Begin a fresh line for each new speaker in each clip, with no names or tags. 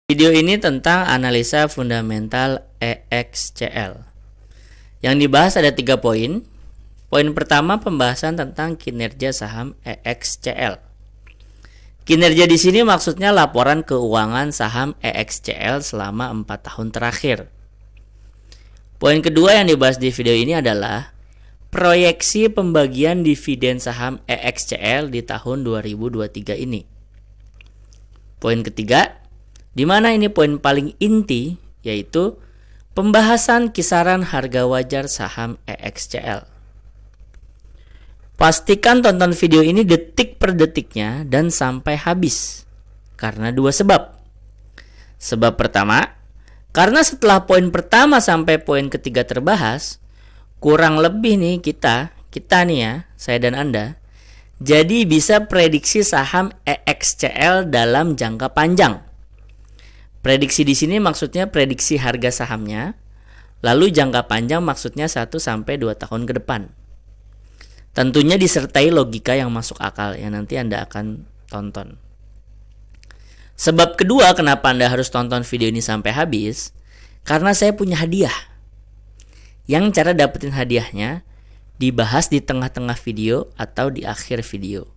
Video ini tentang analisa fundamental EXCL. Yang dibahas ada 3 poin. Poin pertama, pembahasan tentang kinerja saham EXCL. Kinerja di sini maksudnya laporan keuangan saham EXCL selama 4 tahun terakhir. Poin kedua yang dibahas di video ini adalah proyeksi pembagian dividen saham EXCL di tahun 2023 ini. Poin ketiga, di mana ini poin paling inti, yaitu pembahasan kisaran harga wajar saham EXCL. Pastikan tonton video ini detik per detiknya dan sampai habis, karena 2 sebab. Sebab pertama, karena setelah poin pertama sampai poin ketiga terbahas, kurang lebih nih kita nih ya, saya dan Anda, jadi bisa prediksi saham EXCL dalam jangka panjang. Prediksi di sini maksudnya prediksi harga sahamnya, lalu jangka panjang maksudnya 1-2 tahun ke depan. Tentunya disertai logika yang masuk akal yang nanti Anda akan tonton. Sebab kedua kenapa Anda harus tonton video ini sampai habis, karena saya punya hadiah. Yang cara dapetin hadiahnya dibahas di tengah-tengah video atau di akhir video.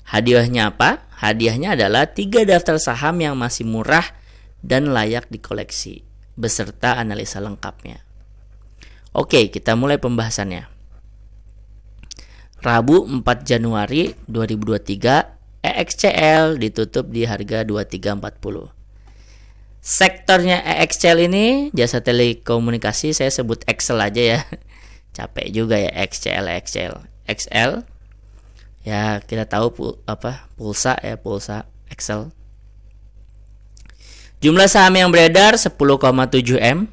Hadiahnya apa? Hadiahnya adalah 3 daftar saham yang masih murah dan layak dikoleksi, beserta analisa lengkapnya. Oke, kita mulai pembahasannya. Rabu 4 Januari 2023, EXCL ditutup di harga 23.40. Sektornya EXCL ini jasa telekomunikasi, saya sebut Excel aja ya. Capek juga ya EXCL. XL ya, kita tahu pulsa Excel. Jumlah saham yang beredar 10,7 M.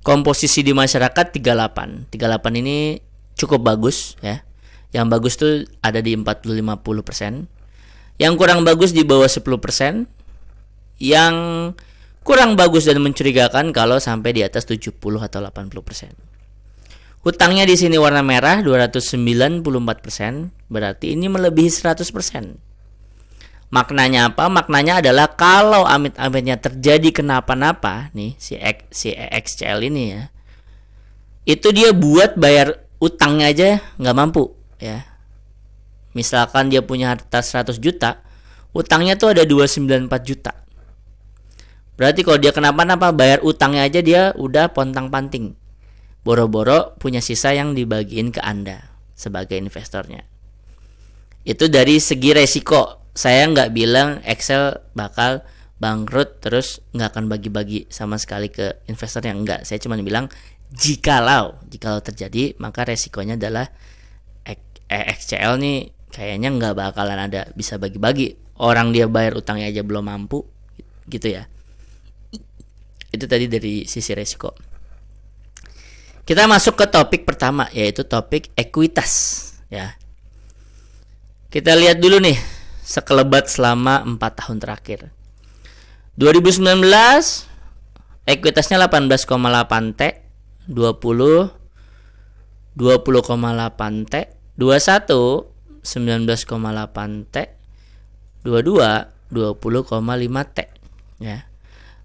Komposisi di masyarakat 38. 38 ini cukup bagus ya. Yang bagus tuh ada di 40-50%. Yang kurang bagus di bawah 10%. Yang kurang bagus dan mencurigakan kalau sampai di atas 70 atau 80%. Hutangnya di sini warna merah 294%, berarti ini melebihi 100%. Maknanya apa? Maknanya adalah kalau amit-amitnya terjadi kenapa-napa nih si EXCL ini ya, itu dia buat bayar utangnya aja nggak mampu ya. Misalkan dia punya harta 100 juta, utangnya tuh ada 294 juta. Berarti kalau dia kenapa-napa bayar utangnya aja dia udah pontang-panting. Boro-boro punya sisa yang dibagiin ke Anda sebagai investornya. Itu dari segi resiko. Saya nggak bilang Excel bakal bangkrut terus nggak akan bagi-bagi sama sekali ke investornya, enggak. Saya cuma bilang jikalau terjadi, maka resikonya adalah EXCL nih kayaknya nggak bakalan ada bisa bagi-bagi. Orang dia bayar utangnya aja belum mampu gitu ya. Itu tadi dari sisi resiko. Kita masuk ke topik pertama, yaitu topik ekuitas ya. Kita lihat dulu nih sekelebat selama 4 tahun terakhir. 2019 ekuitasnya 18,8 T, 20 20,8 T, 21 19,8 T, 22 20,5 T ya.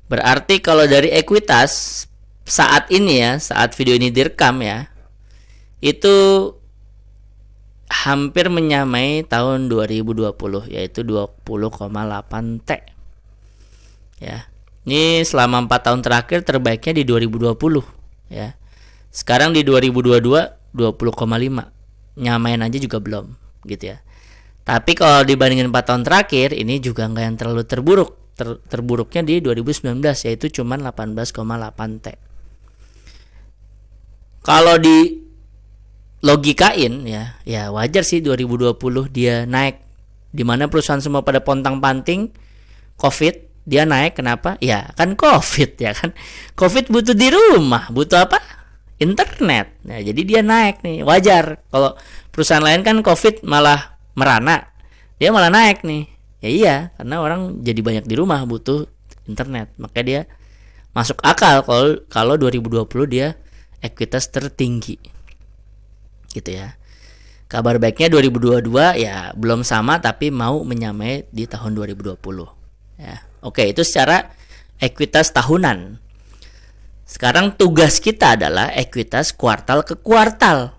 Berarti kalau dari ekuitas saat ini ya, saat video ini direkam ya, itu hampir menyamai tahun 2020, yaitu 20,8 T ya. Ini selama 4 tahun terakhir terbaiknya di 2020 ya. Sekarang di 2022 20,5, nyamain aja juga belum gitu ya. Tapi kalau dibandingin 4 tahun terakhir, ini juga nggak yang terlalu terburuk. Terburuknya di 2019, yaitu cuman 18,8 T. Kalau di logikain ya wajar sih 2020 dia naik. Dimana perusahaan semua pada pontang-panting COVID, dia naik. Kenapa? Ya kan COVID ya kan. COVID butuh di rumah, butuh apa? Internet. Nah, jadi dia naik nih, wajar. Kalau perusahaan lain kan COVID malah merana, dia malah naik nih. Ya iya, karena orang jadi banyak di rumah butuh internet. Makanya dia masuk akal kalau 2020 dia ekuitas tertinggi. Gitu ya. Kabar baiknya 2022 ya belum sama tapi mau menyamai di tahun 2020 ya. Oke, itu secara ekuitas tahunan. Sekarang tugas kita adalah ekuitas kuartal ke kuartal.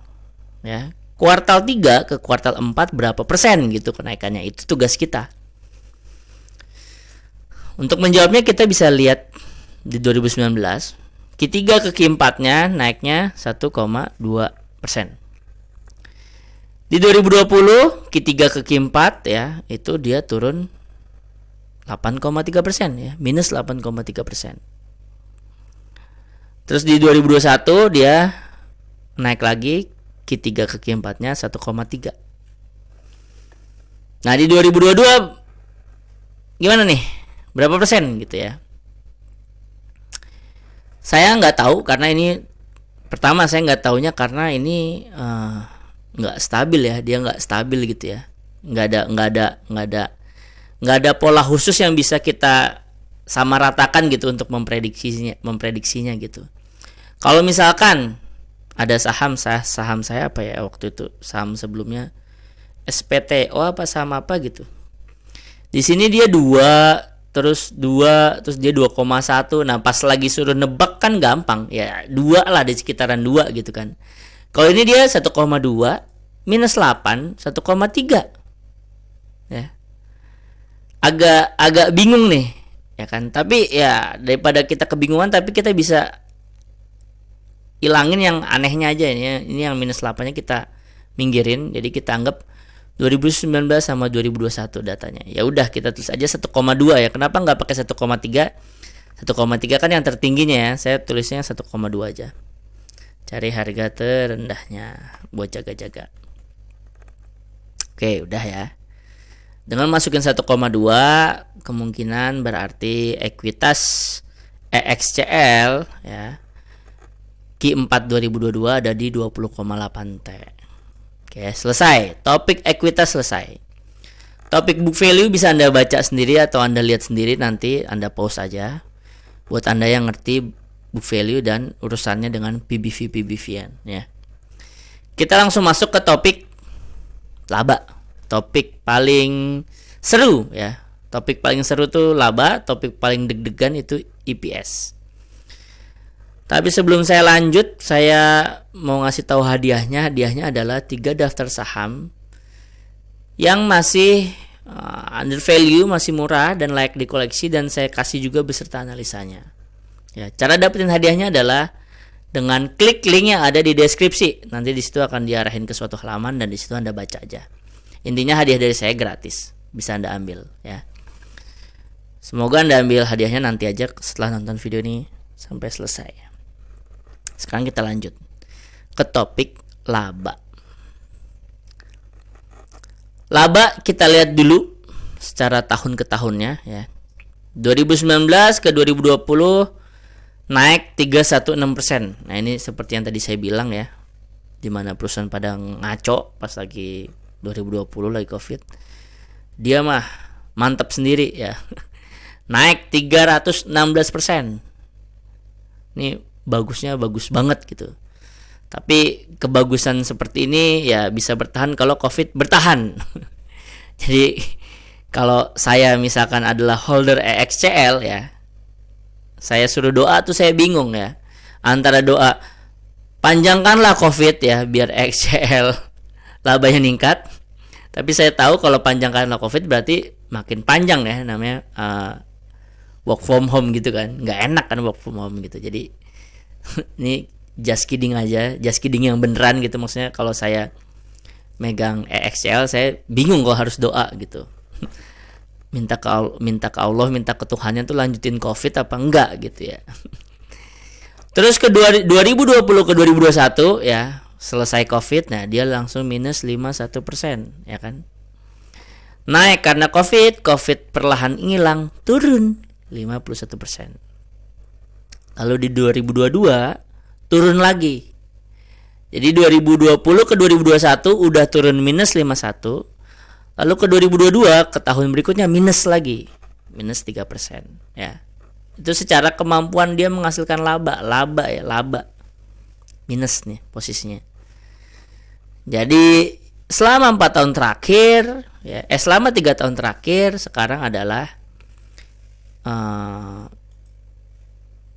Ya, kuartal 3 ke kuartal 4 berapa persen gitu kenaikannya. Itu tugas kita. Untuk menjawabnya kita bisa lihat di 2019 Q3 ke Q4-nya naiknya 1,2%. Di 2020 Q3 ke Q4 ya, itu dia turun 8,3% ya, minus 8,3%. Terus di 2021 dia naik lagi Q3 ke Q4-nya 1,3. Nah, di 2022 gimana nih? Berapa persen gitu ya? Saya nggak tahu karena ini pertama saya nggak taunya karena ini nggak stabil ya, dia nggak stabil gitu ya, nggak ada pola khusus yang bisa kita samaratakan gitu untuk memprediksinya gitu. Kalau misalkan ada saham saya apa ya waktu itu, saham sebelumnya SPTO apa saham apa gitu, di sini dia 2 terus dia 2,1. Nah, pas lagi suruh nebak kan gampang ya, 2 lah, di sekitaran 2 gitu kan. Kalau ini dia 1,2 minus 8 1,3 ya, agak bingung nih ya kan. Tapi ya daripada kita kebingungan, tapi kita bisa ilangin yang anehnya aja ya. Ini yang minus 8 nya kita minggirin, jadi kita anggap 2019 sama 2021 datanya. Ya udah, kita tulis aja 1,2 ya. Kenapa nggak pakai 1,3? 1,3 kan yang tertingginya ya. Saya tulisnya 1,2 aja. Cari harga terendahnya buat jaga-jaga. Oke, udah ya. Dengan masukin 1,2, kemungkinan berarti ekuitas EXCL ya, Q4 2022 ada di 20,8 T. Oke, selesai. Topik ekuitas selesai. Topik book value bisa Anda baca sendiri atau Anda lihat sendiri, nanti Anda pause aja. Buat Anda yang ngerti book value dan urusannya dengan PBV-PBV-an ya. Kita langsung masuk ke topik laba. Topik paling seru ya. Topik paling seru tuh laba, topik paling deg-degan itu EPS. Tapi sebelum saya lanjut, saya mau ngasih tahu hadiahnya. Hadiahnya adalah 3 daftar saham yang masih under value, masih murah dan layak dikoleksi, dan saya kasih juga beserta analisanya. Ya, cara dapetin hadiahnya adalah dengan klik link yang ada di deskripsi. Nanti di situ akan diarahin ke suatu halaman dan di situ Anda baca aja. Intinya hadiah dari saya gratis, bisa Anda ambil ya. Semoga Anda ambil hadiahnya nanti aja setelah nonton video ini sampai selesai. Sekarang kita lanjut ke topik laba. Laba kita lihat dulu secara tahun ke tahunnya ya. 2019 ke 2020 naik 316%. Nah, ini seperti yang tadi saya bilang ya, dimana perusahaan pada ngaco pas lagi 2020 lagi Covid. Dia mah mantap sendiri ya. Naik 316%. Ini bagusnya bagus banget gitu. Tapi kebagusan seperti ini ya bisa bertahan kalau Covid bertahan. Jadi kalau saya misalkan adalah holder EXCL ya, saya suruh doa tuh saya bingung ya. Antara doa panjangkanlah Covid ya biar EXCL labanya meningkat. Tapi saya tahu kalau panjangkanlah Covid berarti makin panjang ya, namanya work from home gitu kan. Nggak enak kan work from home gitu. Jadi ini just kidding aja, just kidding yang beneran gitu. Maksudnya kalau saya megang EXCL saya bingung kalau harus doa gitu. minta ke Allah, minta ke Tuhannya tuh lanjutin Covid apa enggak gitu ya. Terus ke 2020 ke 2021 ya, selesai Covid, nah dia langsung minus 51% ya kan. Naik karena Covid perlahan hilang, turun 51%. Lalu di 2022 turun lagi. Jadi 2020 ke 2021 udah turun minus 51. Lalu ke 2022 ke tahun berikutnya minus lagi, minus 3% ya. Itu secara kemampuan dia menghasilkan laba minus nih posisinya. Jadi selama 4 tahun terakhir ya, selama 3 tahun terakhir sekarang adalah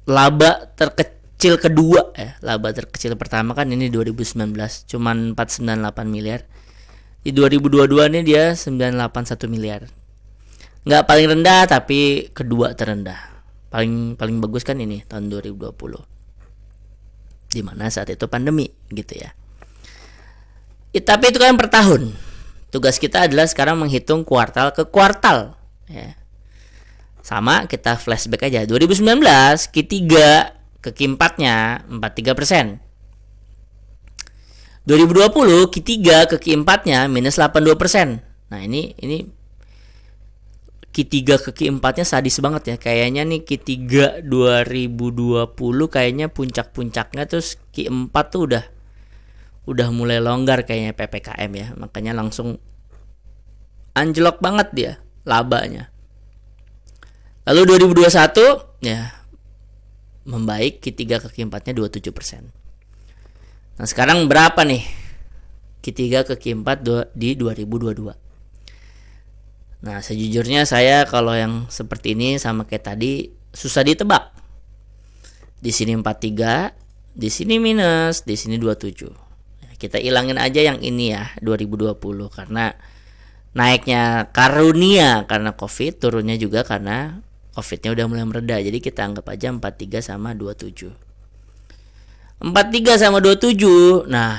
laba terkecil kedua ya. Laba terkecil pertama kan ini 2019 cuman 498 miliar. Di 2022 ini dia 981 miliar. Nggak paling rendah tapi kedua terendah. Paling bagus kan ini tahun 2020. Di mana saat itu pandemi gitu ya. Tapi itu kan per tahun. Tugas kita adalah sekarang menghitung kuartal ke kuartal ya. Sama kita flashback aja 2019 Q3 ke Q4-nya 43%. 2020 Q3 ke Q4-nya minus 82%. Nah, ini Q3 ke Q4-nya sadis banget ya. Kayaknya nih Q3 2020 kayaknya puncak-puncaknya, terus Q4 tuh udah mulai longgar kayaknya PPKM ya. Makanya langsung anjlok banget dia labanya. Lalu 2021 ya membaik, Q3 ke Q4-nya 27%. Nah, sekarang berapa nih Q3 ke Q4 di 2022? Nah, sejujurnya saya kalau yang seperti ini sama kayak tadi susah ditebak. Di sini 43, di sini minus, di sini 27. Nah, kita ilangin aja yang ini ya, 2020 karena naiknya karunia karena Covid, turunnya juga karena Covid-nya udah mulai mereda. Jadi kita anggap aja 43 sama 27. 43 sama 27. Nah,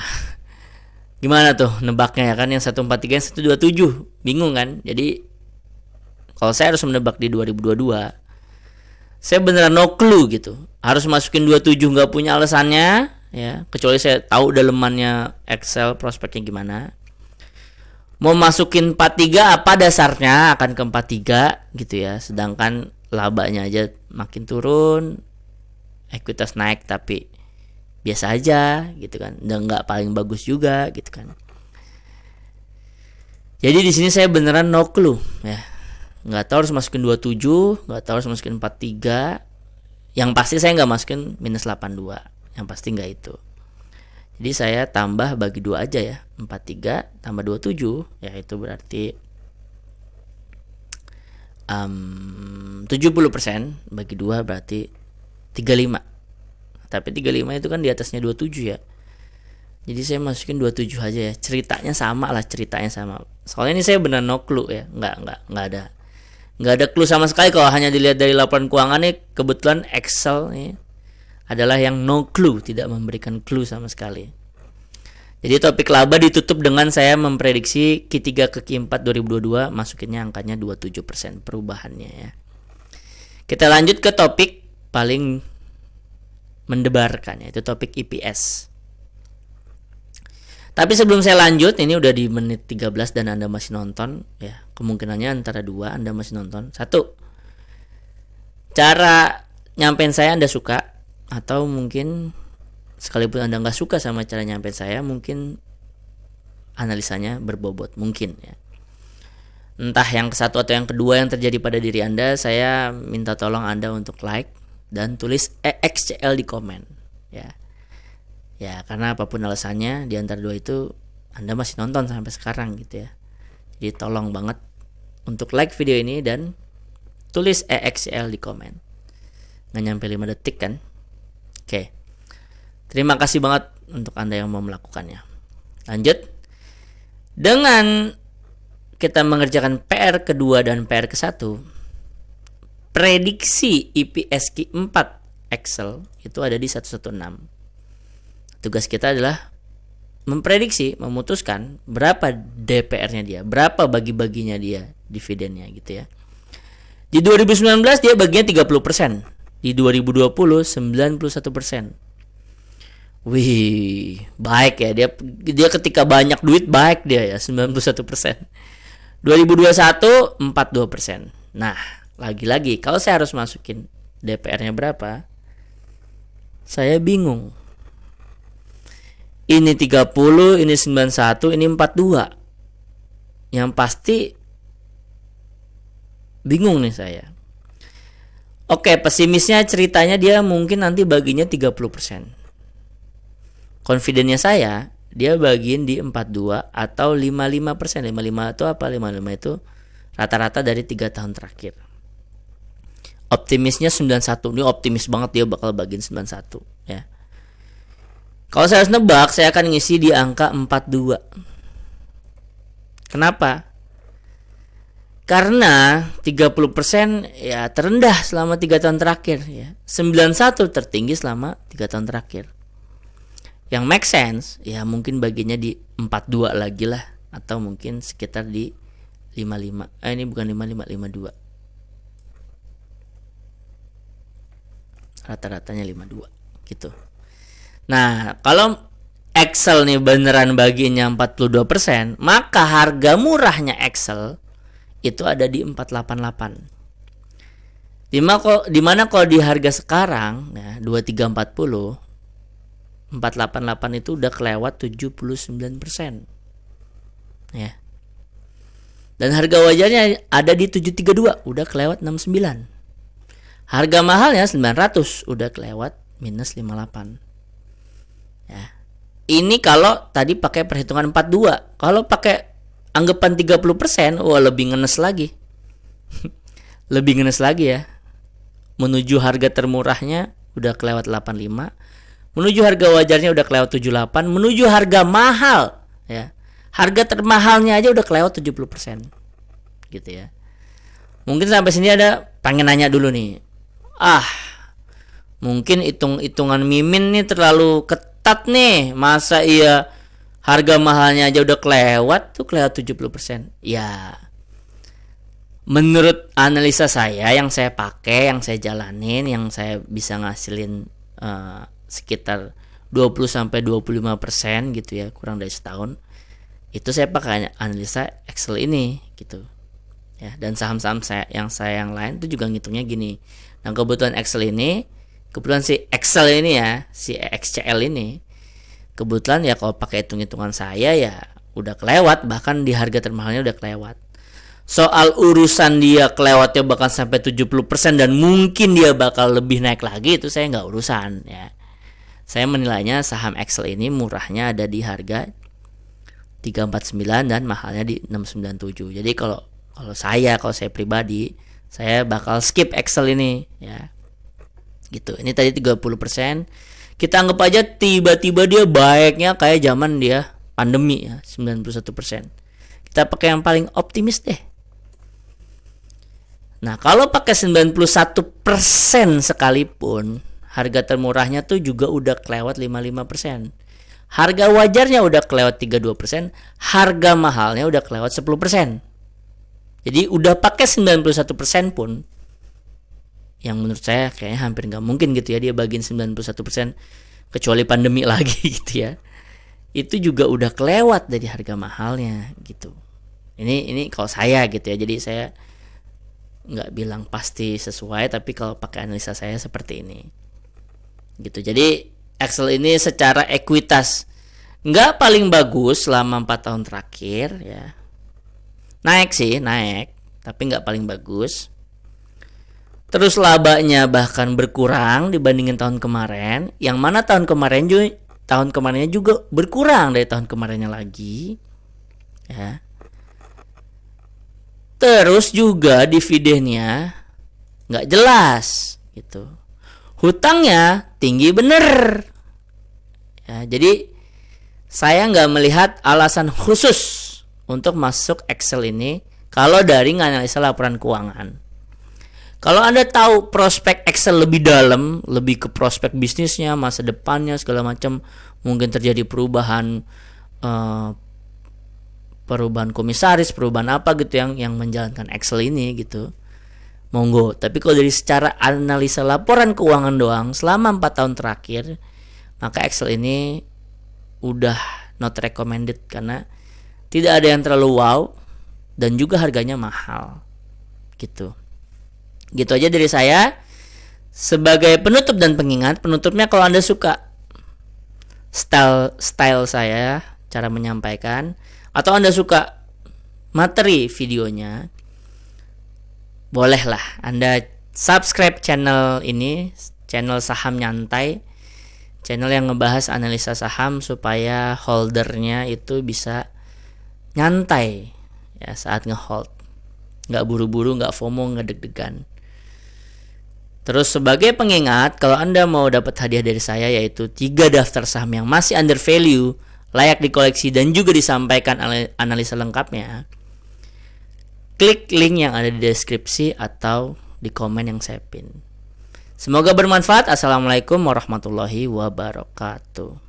gimana tuh nebaknya ya kan, yang 143 yang 127. Bingung kan? Jadi kalau saya harus menebak di 2022, saya beneran no clue gitu. Harus masukin 27 nggak punya alasannya ya, kecuali saya tahu dalemannya Excel prospeknya gimana. Mau masukin 43 apa dasarnya akan ke 43 gitu ya. Sedangkan labanya aja makin turun, ekuitas naik tapi biasa aja gitu kan, dan nggak paling bagus juga gitu kan. Jadi di sini saya beneran no clue ya, nggak tahu harus masukin 27, nggak tahu harus masukin 43. Yang pasti saya nggak masukin minus 82, yang pasti nggak itu. Jadi saya tambah bagi 2 aja ya, 43 tambah 27 ya, itu berarti 70% bagi 2 berarti 35. Tapi 35 itu kan di atasnya 27 ya. Jadi saya masukin 27 aja ya. Ceritanya sama. Soalnya ini saya benar no clue ya. Enggak ada clue sama sekali. Kalau hanya dilihat dari laporan keuangan nih, kebetulan Excel nih adalah yang no clue, tidak memberikan clue sama sekali. Jadi topik laba ditutup dengan saya memprediksi Q3 ke Q4 2022 masukinnya angkanya 27% perubahannya ya. Kita lanjut ke topik paling mendebarkan, yaitu topik EPS. Tapi sebelum saya lanjut, ini udah di menit 13 dan Anda masih nonton ya. Kemungkinannya antara 2 Anda masih nonton. 1, cara nyampein saya Anda suka, atau mungkin sekalipun Anda nggak suka sama cara nyampein saya, mungkin analisanya berbobot, mungkin ya. Entah yang ke-1 atau yang kedua yang terjadi pada diri Anda, saya minta tolong Anda untuk like dan tulis EXCL di komen ya. Ya, karena apapun alasannya di antara 2 itu Anda masih nonton sampai sekarang gitu ya. Jadi tolong banget untuk like video ini dan tulis EXCL di komen. Nggak nyampe 5 detik kan? Oke. Terima kasih banget untuk Anda yang mau melakukannya. Lanjut. Dengan kita mengerjakan PR kedua dan PR ke-1, prediksi EPS Q4 Excel itu ada di 116. Tugas kita adalah memprediksi, memutuskan berapa DPR-nya dia, berapa bagi-baginya dia dividennya gitu ya. Di 2019 dia baginya 30%, di 2020 91%. Wih, baik ya, dia ketika banyak duit baik dia ya, 91%. 2021 42%. Nah, lagi-lagi kalau saya harus masukin DPR-nya berapa, saya bingung. Ini 30, ini 91, ini 42. Yang pasti bingung nih saya. Oke, pesimisnya ceritanya dia mungkin nanti baginya 30%. Confidentnya saya, dia bagiin di 42 atau 55%. 55 itu apa? 55 itu rata-rata dari 3 tahun terakhir. Optimisnya 91. Ini optimis banget dia bakal bagiin 91 ya. Kalau saya harus nebak, saya akan ngisi di angka 42. Kenapa? Karena 30% ya terendah selama 3 tahun terakhir ya. 91 tertinggi selama 3 tahun terakhir. Yang make sense ya mungkin baginya di 42 lagi lah, atau mungkin sekitar di 55. Ini bukan 55, 52. Rata-ratanya 52 gitu. Nah, kalau Excel nih beneran baginya 42%, maka harga murahnya Excel itu ada di 488. Dimana kalau di harga sekarang ya 2340, 488 itu udah kelewat 79%. Ya. Dan harga wajarnya ada di 732, udah kelewat 69. Harga mahalnya 900, udah kelewat minus 58. Ya. Ini kalau tadi pakai perhitungan 42. Kalau pakai anggapan 30%, wah lebih ngenes lagi. Lebih ngenes lagi ya. Menuju harga termurahnya udah kelewat 85. Menuju harga wajarnya udah kelewat 78. Menuju harga mahal ya. Harga termahalnya aja udah kelewat 70%. Gitu ya. Mungkin sampai sini ada pengen nanya dulu nih. Mungkin hitung-hitungan Mimin nih terlalu ketat nih. Masa iya harga mahalnya aja udah kelewat 70%. Ya, menurut analisa saya yang saya pakai, yang saya jalanin, yang saya bisa ngasilin sekitar 20-25% gitu ya, kurang dari setahun. Itu saya pakai analisa Excel ini gitu. Ya, dan saham-saham yang lain itu juga ngitungnya gini. Nah, kebetulan si Excel ini ya, si XCL ini kebetulan ya kalau pakai hitung-hitungan saya ya udah kelewat, bahkan di harga termahalnya udah kelewat. Soal urusan dia kelewatnya bahkan sampai 70% dan mungkin dia bakal lebih naik lagi, itu saya nggak urusan ya. Saya menilainya saham Excel ini murahnya ada di harga 349 dan mahalnya di 697. Jadi kalau saya pribadi, saya bakal skip Excel ini ya. Gitu. Ini tadi 30%. Kita anggap aja tiba-tiba dia baiknya kayak zaman dia pandemi ya, 91%. Kita pakai yang paling optimis deh. Nah, kalau pakai 91% sekalipun, harga termurahnya tuh juga udah kelewat 55%. Harga wajarnya udah kelewat 32%, harga mahalnya udah kelewat 10%. Jadi udah pakai 91% pun, yang menurut saya kayaknya hampir nggak mungkin gitu ya dia bagiin 91%, kecuali pandemi lagi gitu ya. Itu juga udah kelewat dari harga mahalnya gitu. Ini kalau saya gitu ya. Jadi saya nggak bilang pasti sesuai, tapi kalau pakai analisa saya seperti ini gitu. Jadi Excel ini secara ekuitas nggak paling bagus selama 4 tahun terakhir ya. Naik, tapi nggak paling bagus. Terus labanya bahkan berkurang dibandingin tahun kemarin, yang mana tahun kemarinnya juga berkurang dari tahun kemarinnya lagi ya. Terus juga dividennya nggak jelas gitu. Hutangnya tinggi bener ya. Jadi saya nggak melihat alasan khusus untuk masuk Excel ini kalau dari nganalisa laporan keuangan. Kalau Anda tahu prospek Excel lebih dalam, lebih ke prospek bisnisnya, masa depannya segala macam, mungkin terjadi perubahan komisaris, perubahan apa gitu yang menjalankan Excel ini gitu. Monggo. Tapi kalau dari secara analisa laporan keuangan doang selama 4 tahun terakhir, maka Excel ini udah not recommended karena tidak ada yang terlalu wow dan juga harganya mahal. Gitu aja dari saya. Sebagai penutup dan pengingat, penutupnya kalau Anda suka style saya, cara menyampaikan, atau Anda suka materi videonya, bolehlah Anda subscribe channel ini, channel Saham Nyantai, channel yang ngebahas analisa saham supaya holdernya itu bisa nyantai ya saat ngehold, nggak buru-buru, nggak FOMO, nggak deg-degan. Terus sebagai pengingat, kalau Anda mau dapat hadiah dari saya yaitu 3 daftar saham yang masih under value, layak dikoleksi dan juga disampaikan analisa lengkapnya, klik link yang ada di deskripsi atau di komen yang saya pin. Semoga bermanfaat. Assalamualaikum warahmatullahi wabarakatuh.